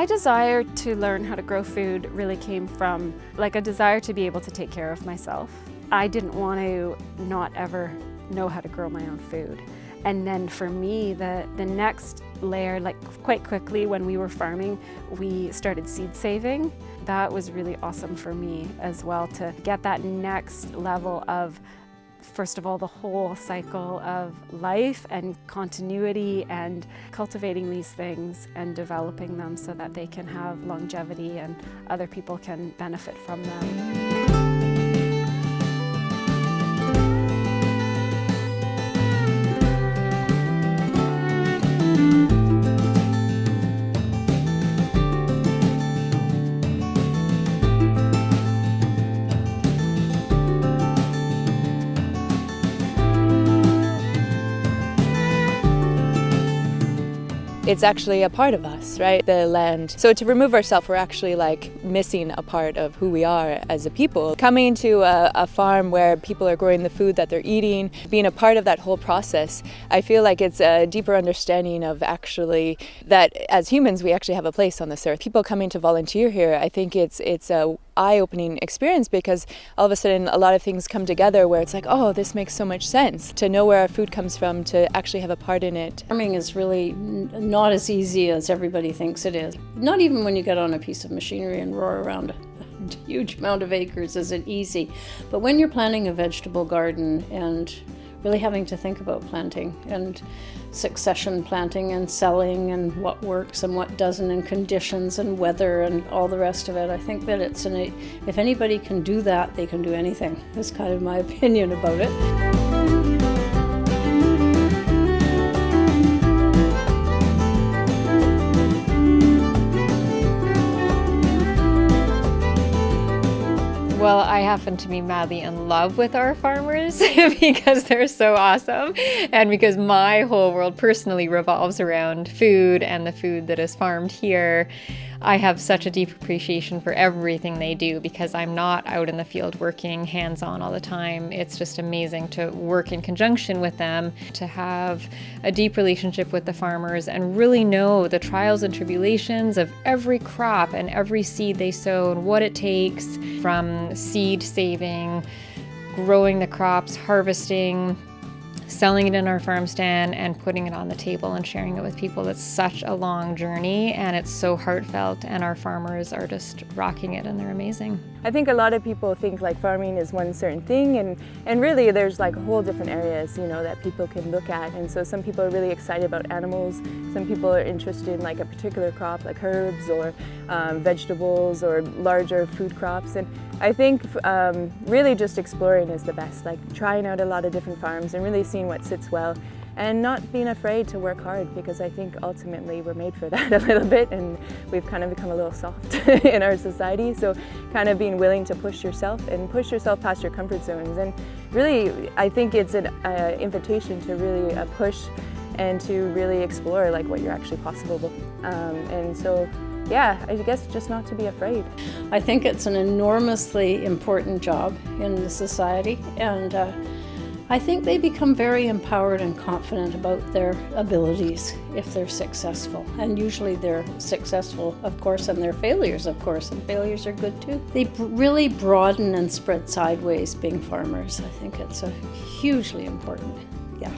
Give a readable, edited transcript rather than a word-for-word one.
My desire to learn how to grow food really came from like a desire to be able to take care of myself. I didn't want to not ever know how to grow my own food. And then for me, the next layer, like quite quickly when we were farming, we started seed saving. That was really awesome for me as well, to get that next level of, first of all, the whole cycle of life and continuity and cultivating these things and developing them so that they can have longevity and other people can benefit from them. It's actually a part of us, right? The land. So to remove ourselves, we're actually like missing a part of who we are as a people. Coming to a farm where people are growing the food that they're eating, being a part of that whole process, I feel like it's a deeper understanding of actually that as humans, we actually have a place on this earth. People coming to volunteer here, I think it's a eye-opening experience because all of a sudden a lot of things come together where it's like, oh, this makes so much sense. To know where our food comes from, to actually have a part in it. Farming is really not as easy as everybody thinks it is. Not even when you get on a piece of machinery and roar around a huge amount of acres is it easy. But when you're planting a vegetable garden and really having to think about planting and succession planting and selling and what works and what doesn't and conditions and weather and all the rest of it, I think that if anybody can do that, they can do anything. That's kind of my opinion about it. Well, I happen to be madly in love with our farmers because they're so awesome and because my whole world personally revolves around food and the food that is farmed here. I have such a deep appreciation for everything they do because I'm not out in the field working hands-on all the time. It's just amazing to work in conjunction with them, to have a deep relationship with the farmers and really know the trials and tribulations of every crop and every seed they sow and what it takes from seed saving, growing the crops, harvesting, selling it in our farm stand and putting it on the table and sharing it with people. It's such a long journey and it's so heartfelt, and our farmers are just rocking it and they're amazing. I think a lot of people think like farming is one certain thing and really there's like whole different areas, you know, that people can look at. And so some people are really excited about animals, some people are interested in like a particular crop like herbs or vegetables or larger food crops. And I think really just exploring is the best, like trying out a lot of different farms and really seeing what sits well and not being afraid to work hard, because I think ultimately we're made for that a little bit and we've kind of become a little soft in our society. So kind of being willing to push yourself past your comfort zones. And really, I think it's an invitation to really push and to really explore like what you're actually possible. And so yeah, I guess just not to be afraid. I think it's an enormously important job in the society, and I think they become very empowered and confident about their abilities if they're successful. And usually they're successful, of course, and they're failures, of course, and failures are good too. They really broaden and spread sideways being farmers. I think it's hugely important, yeah.